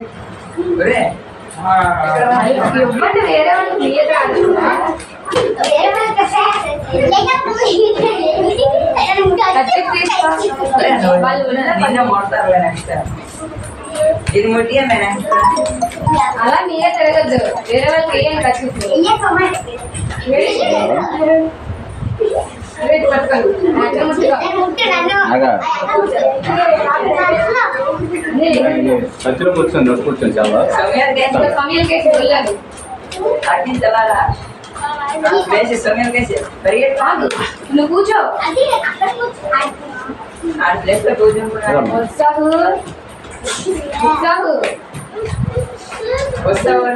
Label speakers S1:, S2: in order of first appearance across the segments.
S1: వేరే ఇది ముట్టిగా అలా మీరే తిరగద్దు వేరే వాళ్ళకి వేయండి ఖచ్చితంగా
S2: ఖర్చులో కూర్చొని కూర్చొని చాలా
S1: నువ్వు కూర్చో ఆ ప్లేస్ లో కూర్చొని వస్తావు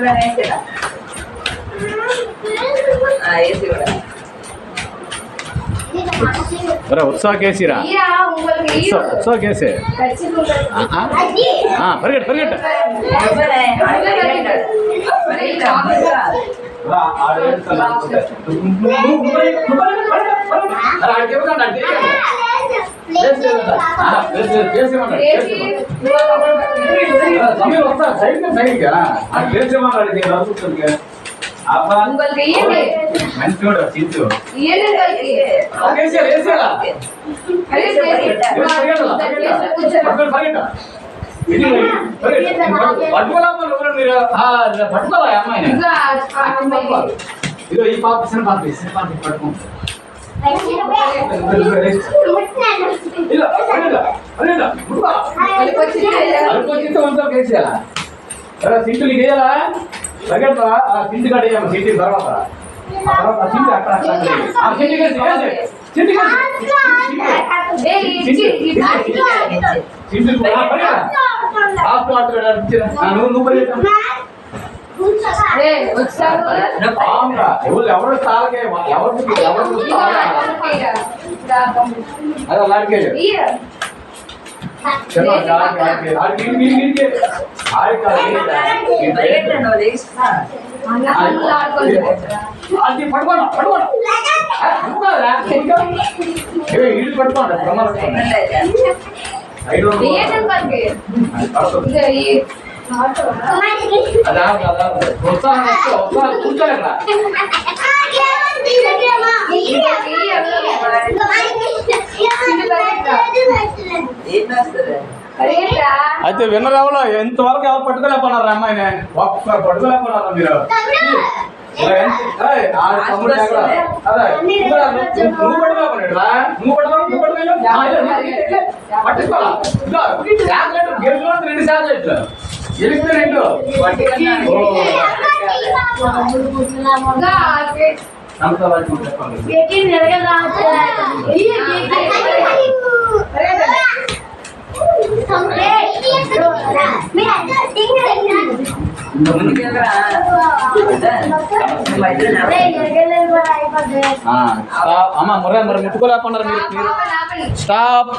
S1: ఏసీ కూడా
S2: अरे उत्साह कैसी रहा उत्साह कैसे परिगट परिगट పట్టుకోవాలి అమ్మాయి ఇదో ఈ పాప పట్టుకో సీట్లు నీకు వేయాలా తగ్గట్లా ఆ సింటి కట్టేయాలి సీటీ తర్వాత సింటి అక్కడ ఎవరు స్థాలకే ఎవరు అదే అలాగే పట్టుకోండి కూర్చోలే అయితే విన్నరావులో ఎంతవరకు ఎవరు పట్టుకోలేకపోయినారు అమ్మాయిని ఒక్కరు పట్టుకోలేకపోయినారా మీరు నువ్వు పట్టుకోలేకపోయినా పట్టుకోవాలి 2 చాక్లెట్లు ఎలిగితే 2 అమ్మ ముర్ర ముట్టుకోలేకపోయినారు మీరు స్టాప్